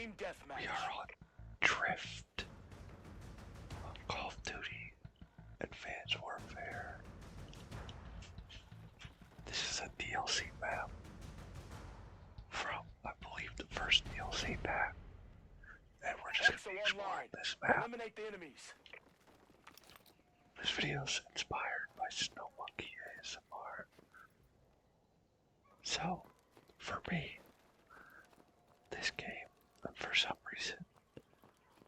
Team deathmatch. We are on Drift, on Call of Duty, Advanced Warfare. This is a DLC map from, I believe, the first DLC pack. And we're just going to be exploring this map. Eliminate the enemies. This video is inspired by Snow Monkey ASMR. So, for me, this game, for some reason,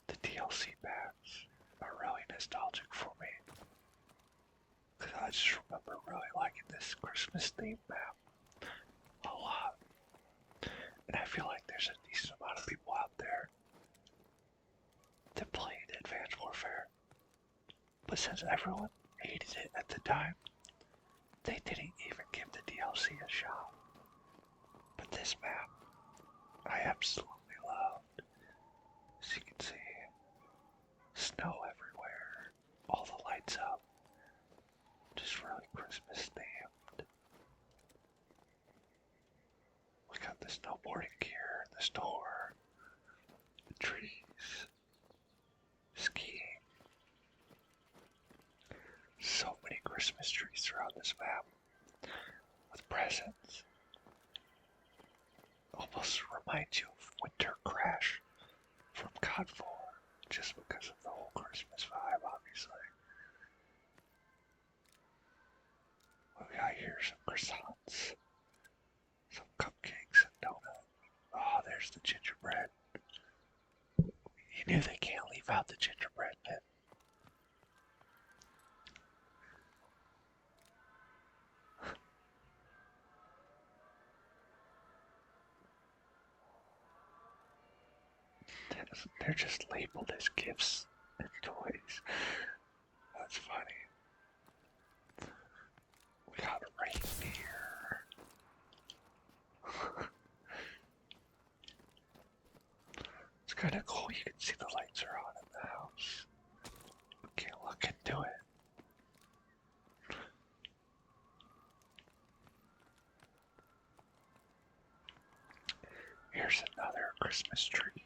the DLC packs are really nostalgic for me. Because I just remember really liking this Christmas themed map a lot. And I feel like there's a decent amount of people out there that played Advanced Warfare. But since everyone hated it at the time, they didn't even give the DLC a shot. But this map, I absolutely loved. As you can see, snow everywhere, all the lights up, just really Christmas themed. We got the snowboarding gear in the store, the trees, skiing. So many Christmas trees throughout this map, with presents. Almost reminds you of Winter Crash from COD 4, just because of the whole Christmas vibe, obviously. We got here some croissants, some cupcakes and donuts. Oh, there's the gingerbread. You knew they can't leave out the gingerbread, man. They're just labeled as gifts and toys. That's funny. We got a reindeer. It's kind of cool. You can see the lights are on in the house. We can't look into it. Here's another Christmas tree.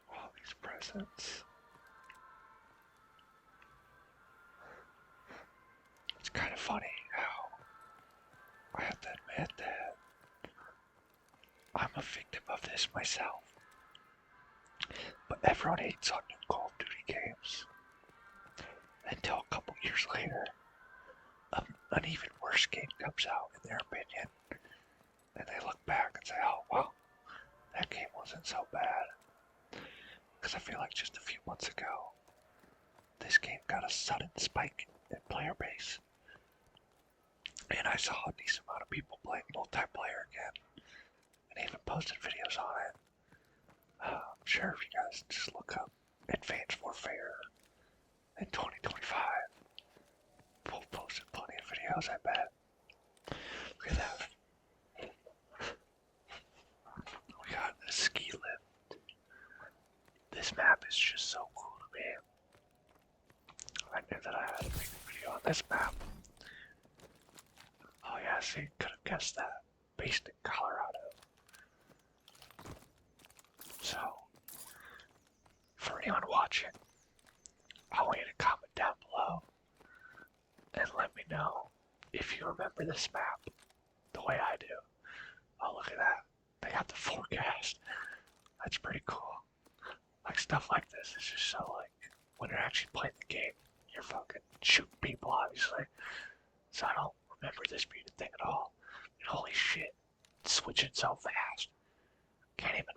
All these presents. It's kind of funny how I have to admit that I'm a victim of this myself. But everyone hates on new Call of Duty games. Until a couple years later, an even worse game comes out in their opinion. And they look back and say, oh, well, that game wasn't so bad. Because I feel like just a few months ago, this game got a sudden spike in player base. And I saw a decent amount of people playing multiplayer again. And even posted videos on it. I'm sure if you guys just look up Advanced Warfare in 2025, we'll post plenty of videos, I bet. Look at that. We got a ski lift. This map is just so cool to me. I knew that I had to make a video on this map. Oh yeah, see, could have guessed that. Based in Colorado. So, for anyone watching, I want you to comment down below and let me know if you remember this map the way I do. Oh, look at that. They got the forecast. That's pretty cool. Like, stuff like this is just so, like, when you're actually playing the game, you're fucking shooting people, obviously. So I don't remember this being a thing at all. And holy shit, it's switching so fast. Can't even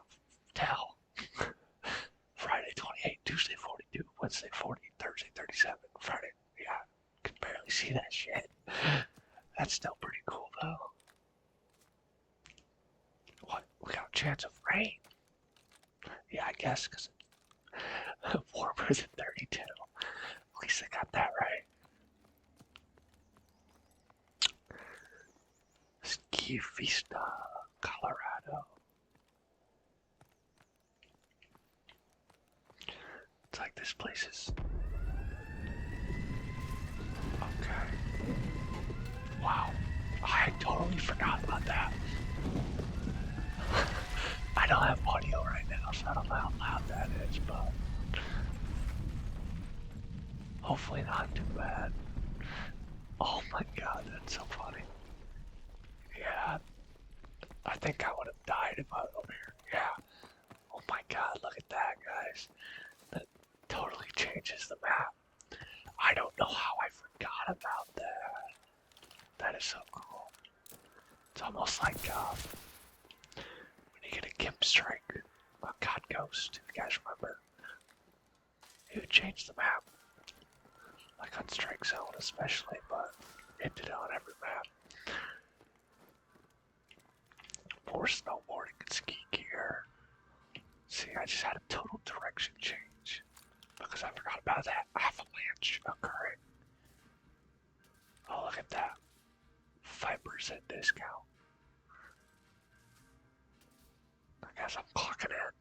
tell. Friday 28, Tuesday 42, Wednesday 40, Thursday 37, Friday, yeah, can barely see that shit. That's still pretty cool though. What? We got a chance of rain? Yeah, I guess because it's warmer than 32. At least I got that right. Ski Vista, Colorado. It's like this place is... Okay. Wow. I I totally forgot about that. I don't have audio right now, so I don't know how loud that is, but hopefully not too bad. Oh my god, that's so funny. Yeah, I think I would have died if I was over here. Yeah. Oh my god, look at that, guys. That totally changes the map. I don't know how I forgot about that. That is so cool. It's almost like when you get a Gimp Strike, a COD Ghost, if you guys remember. It would change the map. Like on Strike Zone especially, but it did it on every map. For snowboarding and ski gear. See, I just had a total direction change because I forgot about that avalanche occurring. Oh, look at that. 5% discount. I guess I'm clocking in.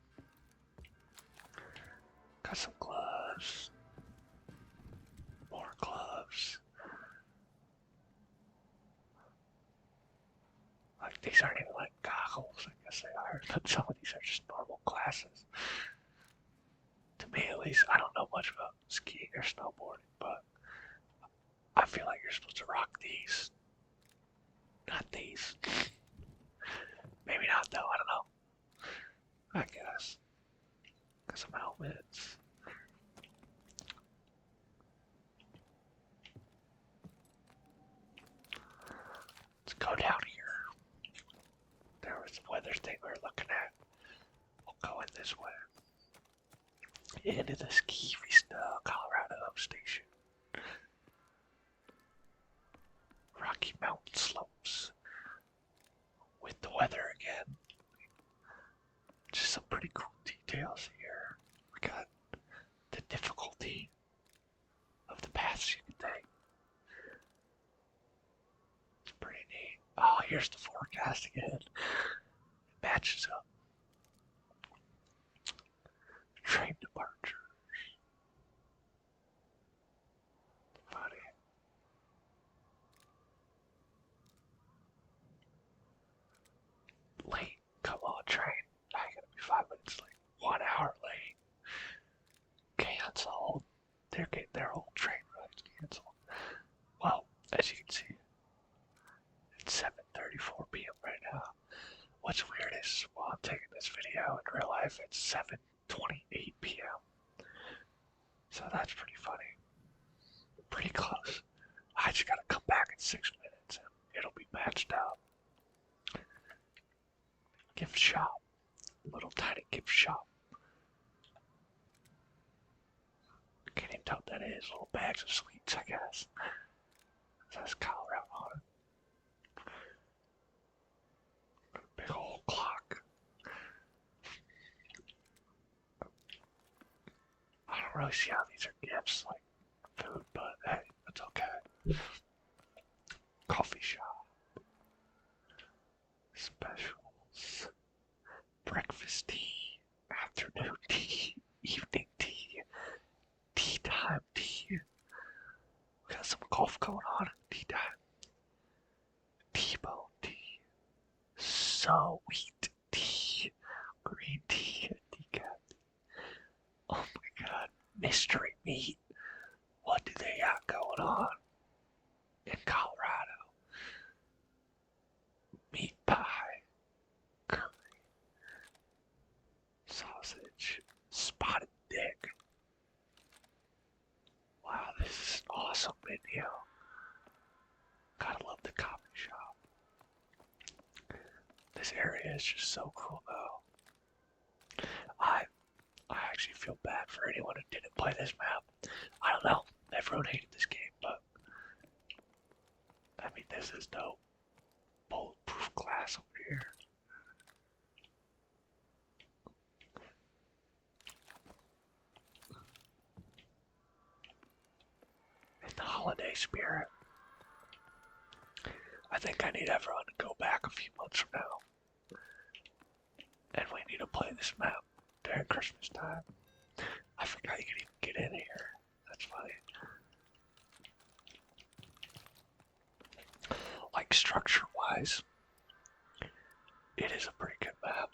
Got some gloves. More gloves. Like, these aren't even like goggles, I guess they are. But some of these are just normal glasses. To me, at least, I don't know much about skiing or snowboarding, but I feel like you're supposed to rock these. Not these. Maybe not, though, I don't know. I guess. Got some helmets. Let's go down here. There was the weather thing we were looking at. We'll go in this way. Into the Ski Vista, Colorado station. Rocky Mountain slopes. With the weather again. Just some pretty cool details here. We got the difficulty of the paths you can take. It's pretty neat. Oh, here's the forecast again. It matches up. Train departures. Funny. Late. Come on, train. I gotta be 5 minutes late. 1 hour late. Canceled. They're getting their whole train rides canceled. Well, as you can see, it's 7:34 p.m. right now. What's weird is while I'm taking this video in real life, it's 7:28 p.m. So that's pretty funny. Pretty close. I just gotta come back in 6 minutes and it'll be matched up. Gift shop. Little tiny gift shop. Can't even tell what that is. Little bags of sweets, I guess. It says Colorado on it. Big old clock. I don't really see how these are gifts, like food, but hey, that's okay. Coffee shop. Specials. Breakfast tea. Afternoon tea. Evening tea. Tea time tea. We got some golf going on. Tea time. T-bone tea. Sweet tea. Green tea. Decaf tea. Oh my god. Mystery meat. What do they got going on in Colorado? Meat pie. Curry. Sausage. Spotted dick. Wow, this is an awesome video. Gotta love the coffee shop. This area is just so cool though. I actually feel bad for anyone who didn't play this map. I don't know. Everyone hated this game, but I mean this is dope. Bulletproof glass over here. In the holiday spirit. I think I need everyone to go back a few months from now. And we need to play this map during Christmas time. I forgot you could even get in here. That's funny. Like structure wise, it is a pretty good map.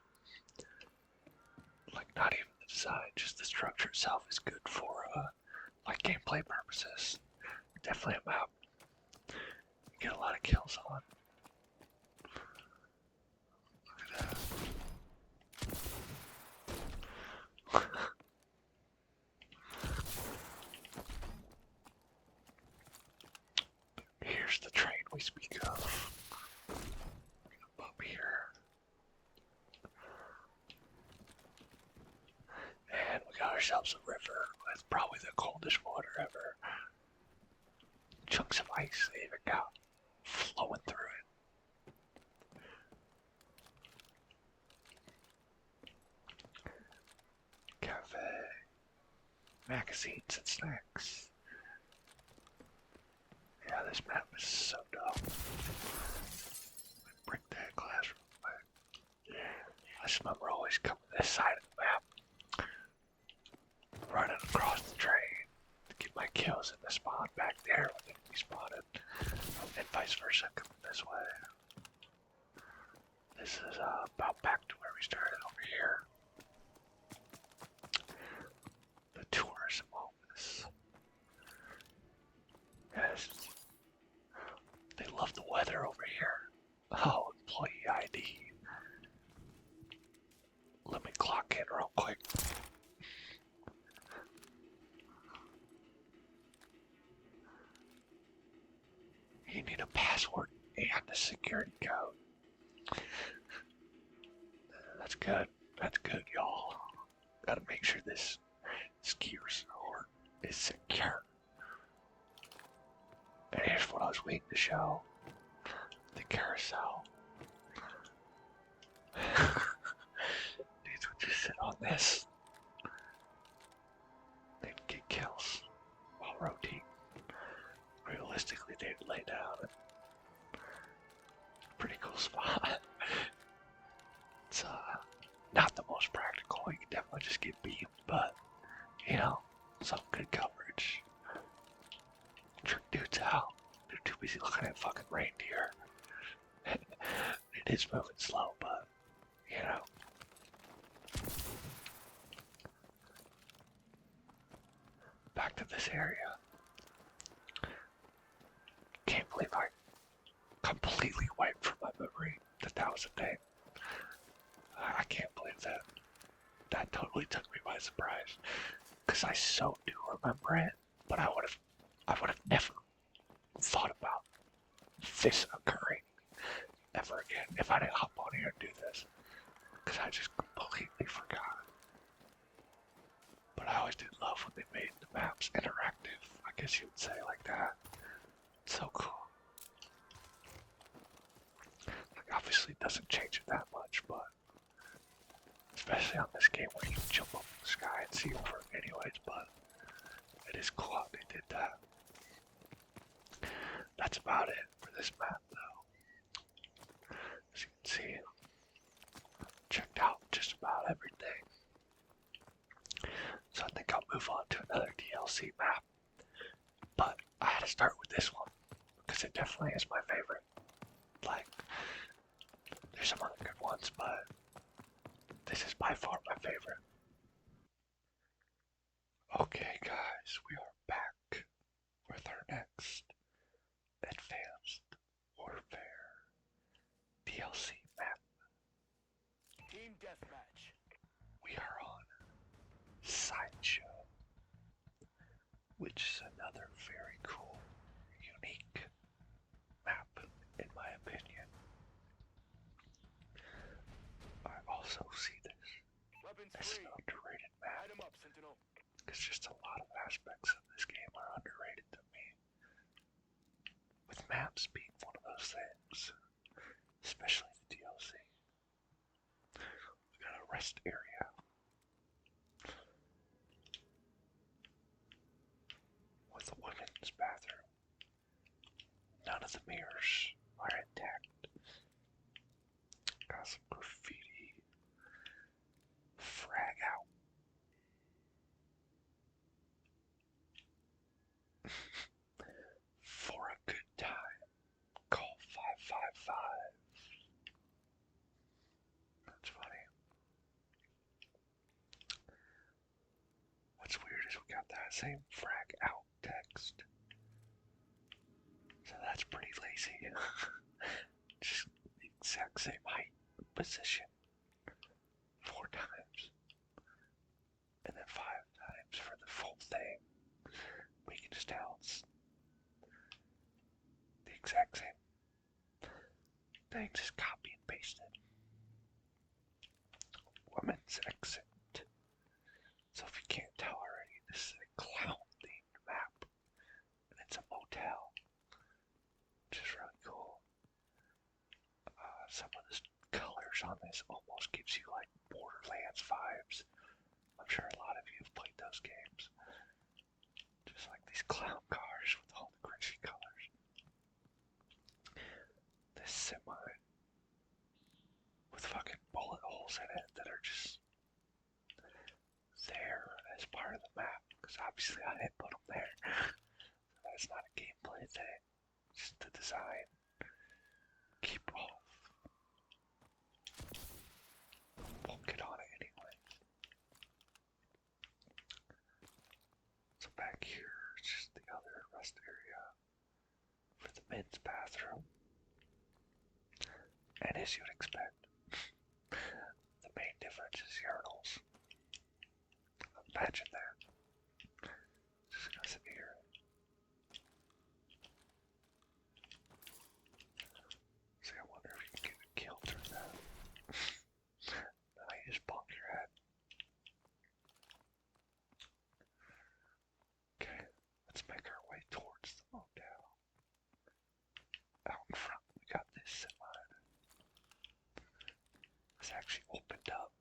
Like, not even the design, just the structure itself is good for like gameplay purposes. Definitely a map you get a lot of kills on. Look at that. Here's the train we speak of. Up here. And we got ourselves a river with probably the coldest water ever. Chunks of ice they even got flowing through it. Cafe. Magazines and snacks. Yeah, this map is so dumb. Break that glass real quick. I just remember always coming to this side of the map, running across the train to get my kills in the spawn back there when they be spotted, and vice versa coming this way. This is about back to where we started over here. The tourism office. Yes. They love the weather over here. Oh, employee ID. Let me clock in real quick. You need a password and a security code. That's good. That's good, y'all. Gotta make sure this ski resort is secure. And here's what I was waiting to show. The carousel. Dudes would just sit on this. They'd get kills while rotating. Realistically, they'd lay down. Pretty cool spot. It's not the most practical. You can definitely just get beamed, but you know, some good coverage. Trick dudes out. They're too busy looking at fucking reindeer. It is moving slow, but you know. Back to this area. Can't believe I completely wiped from my memory that was a thing. I can't believe that. That totally took me by surprise. Because I so do remember it, but I would have never thought about this occurring ever again if I didn't hop on here and do this. Because I just completely forgot. But I always did love when they made the maps interactive. I guess you would say like that. It's so cool. Like obviously it doesn't change it that much, but especially on this game where you can jump up in the sky and see over it anyways, but it is cool how they did that. That's about it for this map though. As you can see, checked out just about everything. So I think I'll move on to another DLC map. But I had to start with this one, because it definitely is my favorite. Like, there's some other good ones, but this is by far my favorite. Okay guys, we are back with our next Advanced Warfare DLC map. Team Deathmatch. We are on Sideshow, which is another very cool, unique map, in my opinion. I also see this Weapons as free. an underrated map. Light 'em up, Sentinel. Because just a lot of aspects of this game are underrated to me. With maps being one of those things, especially the DLC. We got a rest area. With a women's bathroom. None of the mirrors are intact. Got some graffiti. Frag out. For a good time, call 555. got that same frag out text. So that's pretty lazy. Just the exact same height, position, 4 times. And then 5 times for the full thing. We can just tell it's the exact same thing, just copy and pasted. Women's exit. So if you can't tell already, this is a clown-themed map. And it's a motel. Which is really cool. Some of the colors on this almost gives you like Borderlands vibes. I'm sure a lot of you have played those games. Just like these clown cars with all the crazy colors. This semi with fucking bullet holes in it that are just there as part of the map, because obviously I didn't put them there. That's not a gameplay thing, just the design. Keep off. Won't get on it anyway. So back here is just the other rest area for the men's bathroom. And as you'd expect, the main difference is urinals. Imagine that. Just gonna sit here. See, I wonder if you can get a kill through that. Now you just bonk your head. Okay, let's make our way towards the motel. Out in front, we got this semi. It's actually opened up.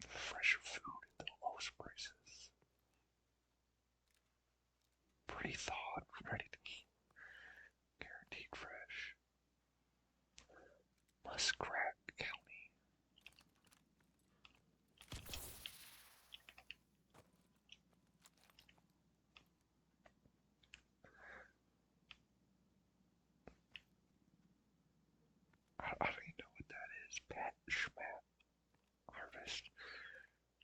Fresh food at the lowest prices. Pretty thawed, ready to eat. Guaranteed fresh. Muskrat County. I don't even know what that is. Pat Schmat Harvest.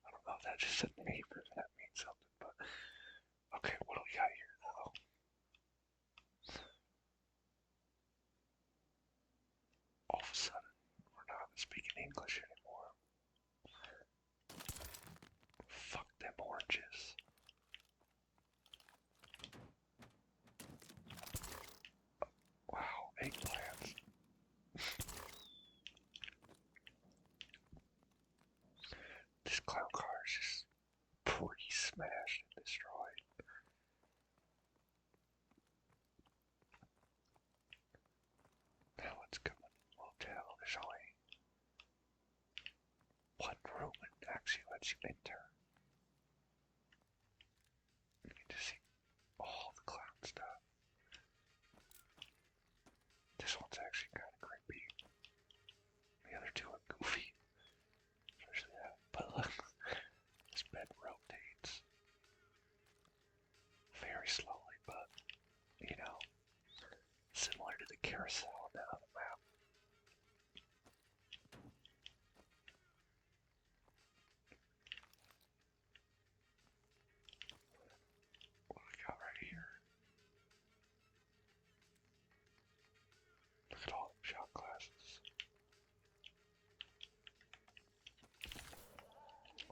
I don't know if that just a name or if that means something, but okay, what do we got here though? All of a sudden, we're not speaking English anymore. Fuck them oranges. Wow, eggplants. This clown car is just pre-smashed and destroyed. Now let's go to the motel. There's only one room that actually lets you enter. You get to see all the clown stuff. This one's actually kind of creepy. The other two are goofy. Especially that. But look, this bed rotates very slowly, but you know, similar to the carousel on the other map. What do we got right here? Look at all the shot glasses.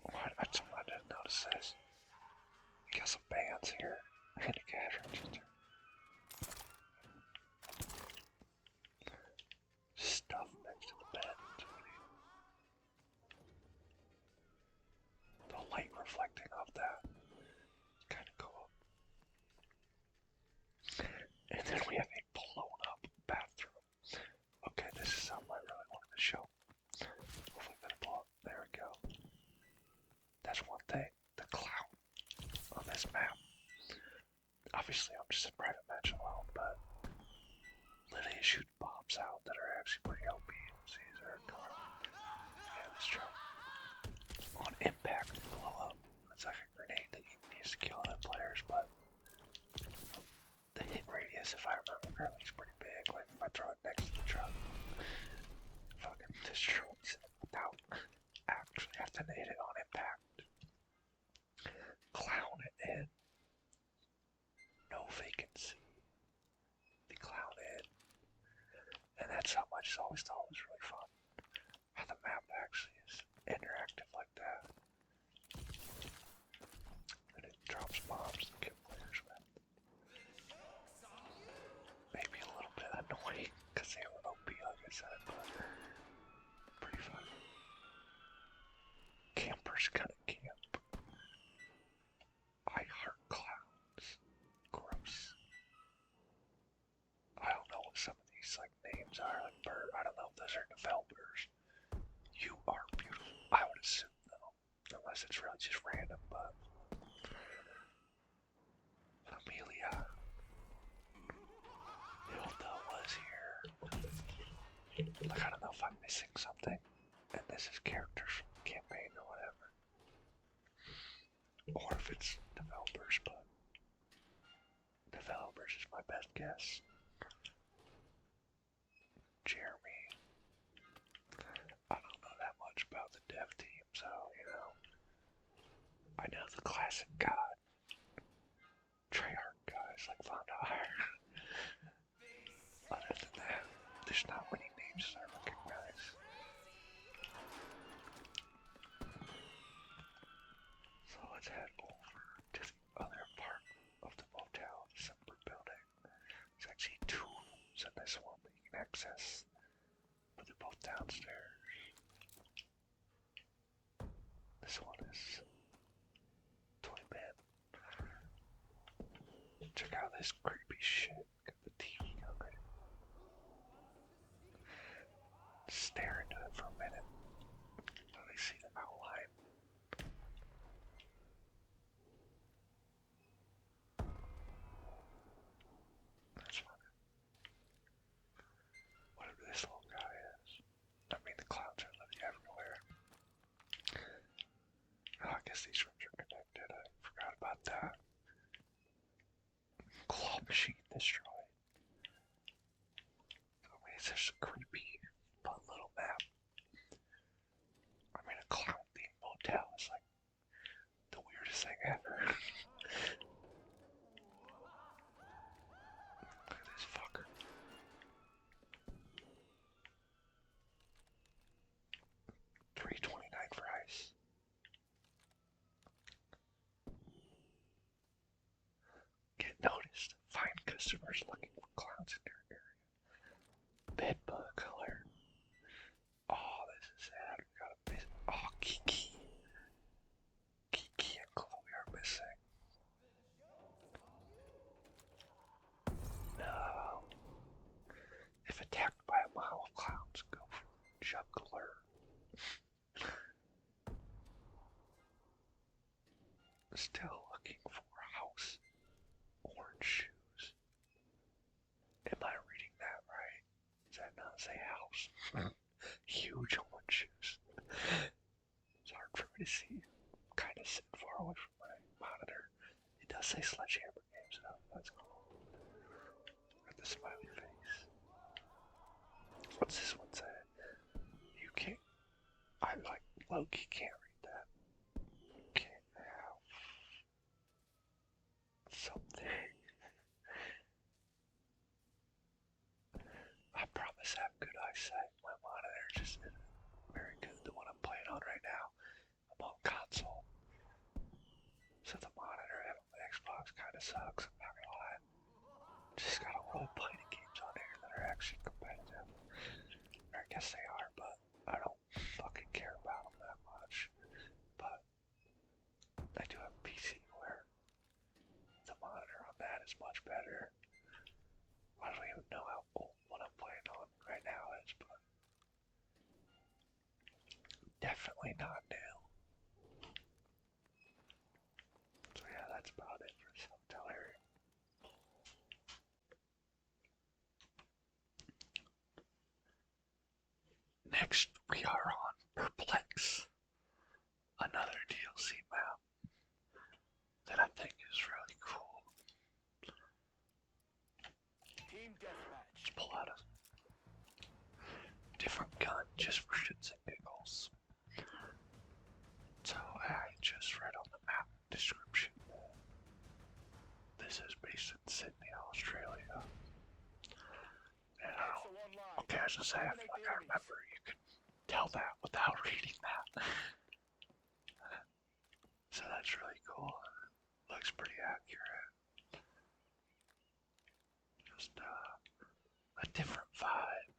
I didn't notice this. We got some bands here and a cash register. Stuff next to the bed. The light reflecting off that is kind of cool. And then we have a blown up bathroom. Okay, this is something I really wanted to show. Hopefully gonna blow up. There we go. That's one thing. The clown on this map. Obviously, I'm just a private match alone, but literally shoot bombs out that are actually pretty OP. See, is there a car? Yeah, that's true. On impact, blow up. It's like a grenade that you can use to kill other players, but the hit radius, if I remember correctly, is pretty big. Like if I throw it next to the truck, fucking destroys it without actually having to hit it on impact. probably just random, but Amelia Hilda was here. Like, I don't know if I'm missing something, and this is characters from the campaign or whatever. Or if it's developers, but developers is my best guess. Jeremy. I don't know that much about the dev team, so, you know. I know the classic God. Treyarch guys like Vondar. Other than that, there's not many names that I recognize. So let's head over to the other part of the motel, the separate building. There's actually two rooms in this one that you can access, but they're both downstairs. This one is toy bin. Check out this creepy shit. Got the TV on it. Stare into it for a minute. Let me see the outline. That's funny. Whatever this little guy is. I mean, the clouds are living everywhere. Oh, I guess these rooms are connected. I forgot about that. Claw machine destroyed. I mean, it's just a creepy, fun little map. I mean, a clown themed motel is like the weirdest thing ever. Look at this fucker. $3.29 for ice. Get noticed. Find customers looking for clowns in your area. Bedbug alert. Oh, this is sad. We got a miss. Oh, Kiki. Kiki and Chloe are missing. No. If attacked by a mob of clowns, go for juggler. Still looking for a house. Orange shoes. Am I reading that right? Does that not say house? Huge orange shoes. It's hard for me to see. I'm kind of sitting far away from my monitor. It does say Sledgehammer Games though. That's cool. Got the smiley face. What's this one say? You can't. I like Loki can't read that. You can't have something. I promise I have good eyesight. My monitor just isn't very good. The one I'm playing on right now. I'm on console. So the monitor I have on my Xbox kind of sucks. I'm not gonna lie. Just gotta really play the games on here that are actually competitive. Or I guess they are, but I don't fucking care about them that much. But I do have a PC where the monitor on that is much better. I don't even know how old what I'm playing on right now is, but definitely not new. So yeah, that's about it for this hotel area. Next, we are on Perplex, another DLC map that I think is really cool. Team deathmatch. Let's pull out a different gun just for shits and giggles. So I just read on the map description. This is based in Sydney, Australia. And okay, as I say, I feel like I remember you can tell that without reading that. So that's really cool. Looks pretty accurate. Just a different vibe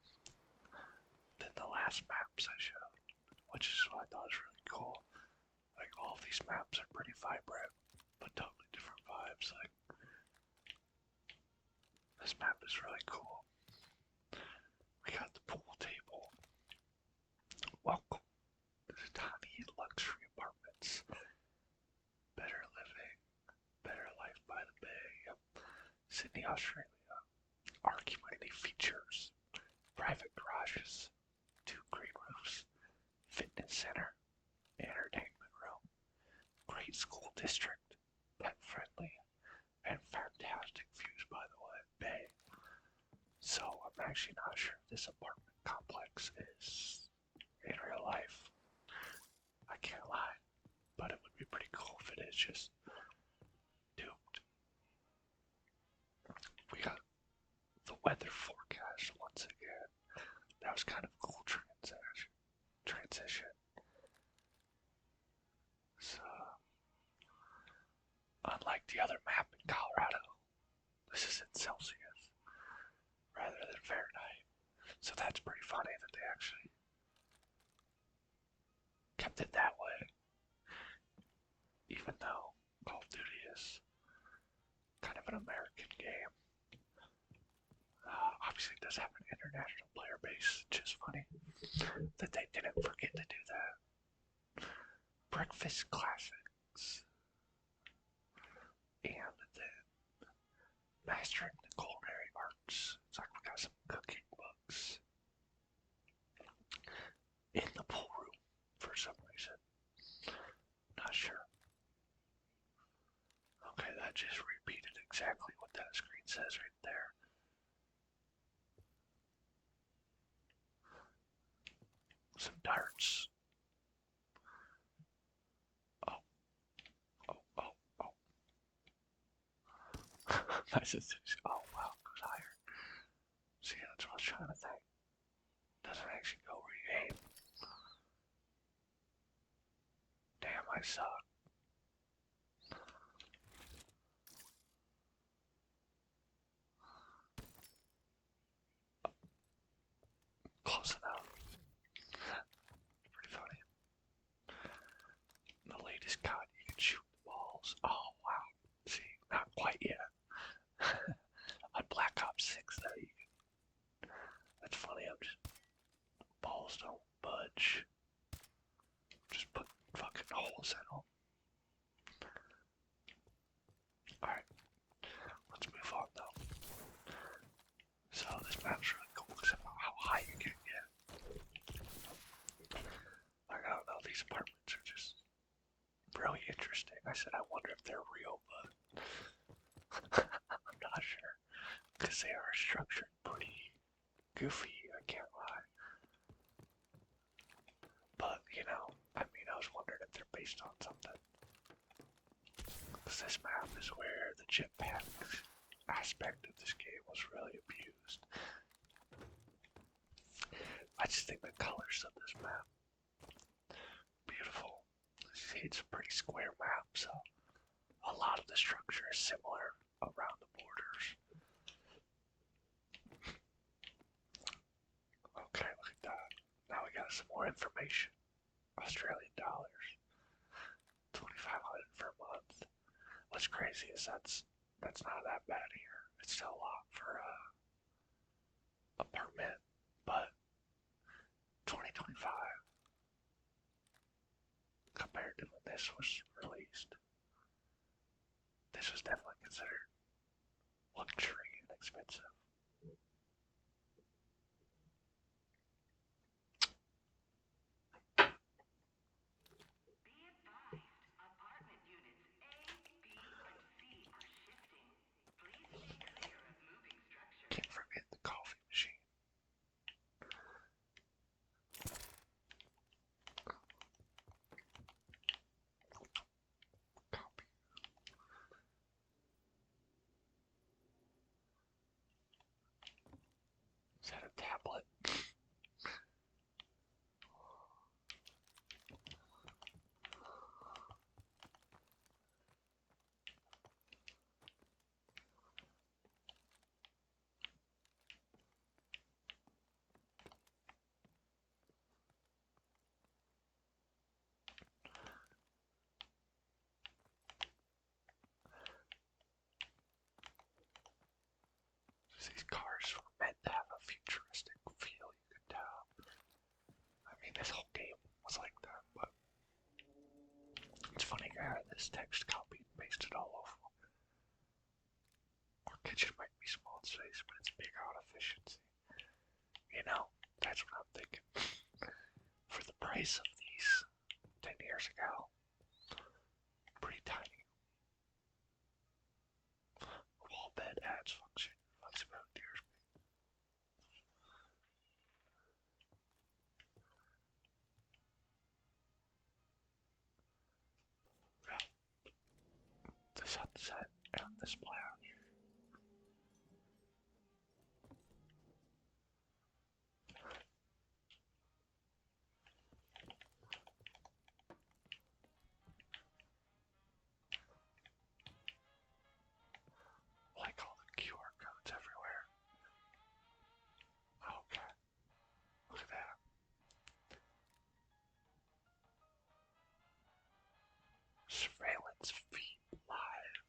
than the last maps I showed, which is what I thought was really cool. Like, all of these maps are pretty vibrant, but totally different vibes. Like, this map is really cool. We got the pool table. Welcome to the tiny luxury apartments Sydney, Australia. Our community features private garages, 2 green roofs, fitness center, entertainment room, great school district, pet friendly, and fantastic views by the way, bay. So I'm actually not sure if this apartment complex is in real life. I can't lie, but it would be pretty cool if it is just duped. We got the weather forecast once again. That was kind of a cool transition. So, unlike the other map in Colorado, this is in Celsius rather than Fahrenheit. So that's pretty funny that they actually kept it that way. Even though Call of Duty is kind of an American game. Obviously it does have an international player base, which is funny that they didn't forget to do that. Breakfast classics. And then mastering the culinary arts. It's like we got some cooking books. In the pool room for some reason. Not sure. Okay, that just repeated exactly what that screen says right there. Some darts. Oh. Oh wow, it goes higher. See, that's what I was trying to think. Doesn't actually go where you aim. Damn, I suck. Close enough. Pretty funny. The latest COD, you can shoot the balls. Oh wow. See, not quite yet. On Black Ops 6 though, you can. That's funny, I'm just. Balls don't budge. Just put fucking holes in them. Alright. Let's move on though. So this map's really cool because of how high you can get. Like, I don't know, these apartments are just really interesting. I said I wonder if they're real, but I'm not sure. Because they are structured pretty goofy, I can't lie. But, you know, I mean, I was wondering if they're based on something. Because this map is where the jetpack aspect of this game was really abused. I just think the colors of this map beautiful. See, it's a pretty square map, so a lot of the structure is similar around the borders. Okay, look at that. Now we got some more information. Australian dollars. 2,500 per month. What's crazy is that's not that bad here. It's still a lot for a permit, but 2025 compared to when this was released, this was definitely considered luxury and expensive. Can't forget the coffee machine. Copy. size of these 10 years ago. Pretty tiny. Wall bed adds function. That's about deer. The sunset and the splash. Like all the QR codes everywhere. Okay. Look at that. Surveillance feed live.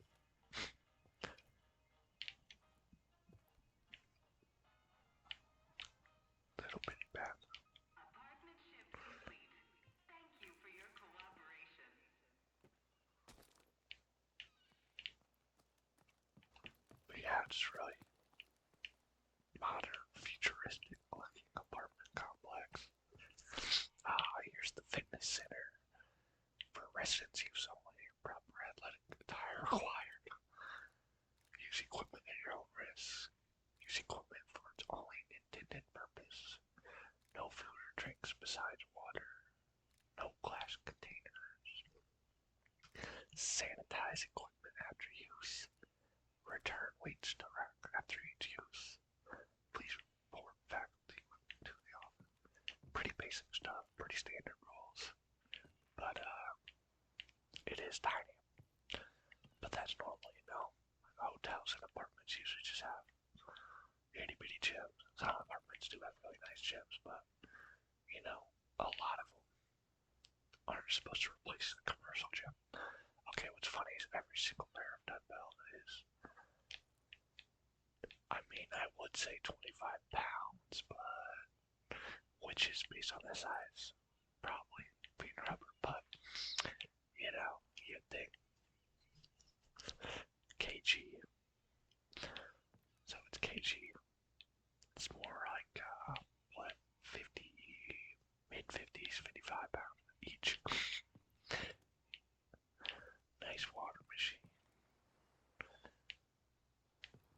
Little bitty bathroom. Apartment shift complete. Thank you for your cooperation. But yeah, it's really modern, futuristic looking apartment complex. Here's the fitness center. For residents use only, proper athletic attire required. Use equipment at your own risk. Use equipment for its only intended purpose. No food or drinks besides water. No glass containers. Sanitize equipment after use. Return weights to rack after each use. Please report faculty to the office. Pretty basic stuff, pretty standard rules. But it is tiny. But that's normal, you know. Hotels and apartments usually just have itty bitty gyms. Some apartments do have really nice gyms, but you know, a lot of them aren't supposed to replace the commercial gym. Okay, what's funny is every single pair of dumbbell is, I mean, I would say 25 pounds, but which is based on the size, probably being rubber, but you know, you'd think kg. So it's kg. It's more like what, 50, mid 50s, 55 pounds each. Nice water machine.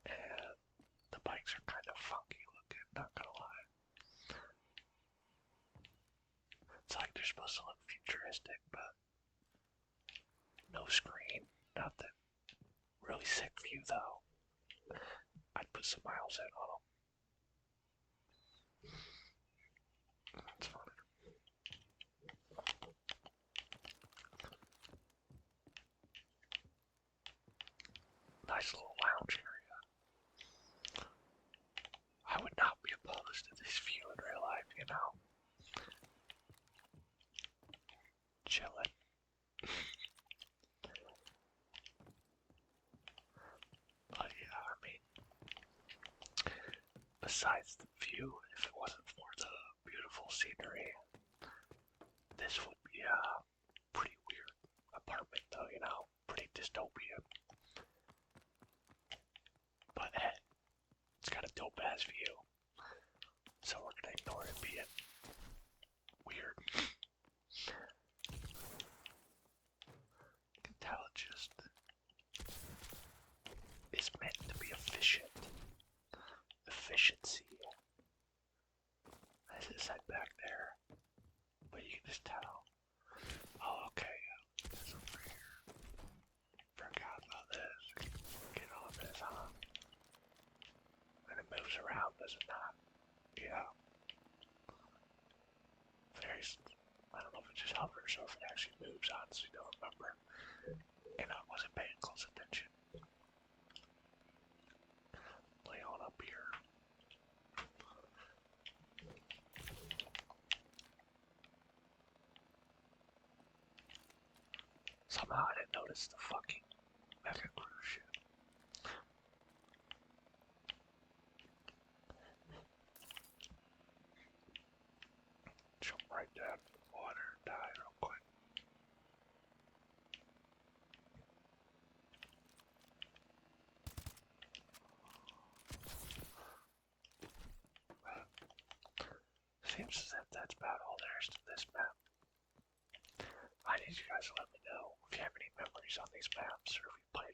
And the bikes are kind of funky looking, not gonna lie. It's like they're supposed to look futuristic, but no screen, nothing. Really sick view though. I'd put some miles in on them. That's funny. Nice little lounge area. I would not be opposed to this view in real life, you know. Chilling. But yeah, I mean, besides the view, if it wasn't for the beautiful scenery, this would be a pretty weird apartment though, you know, pretty dystopian. But hey, it's got a dope ass view, so we're gonna ignore it being weird. You can tell it just is meant to be efficient. Efficiency. As it said back there, but you can just tell. Oh, okay, this over here. Forgot about this. Get on this, huh? And it moves around, does it not? Yeah. Very. I don't know if it just hovers or if it actually moves, honestly, don't remember. And I wasn't paying close attention. Lay on up here. Somehow I didn't notice the fucking mega cruise ship. Jump right down to the water and die real quick. Seems as if that's about all there is to this map. I need you guys to let me know if you have any memories on these maps or if you play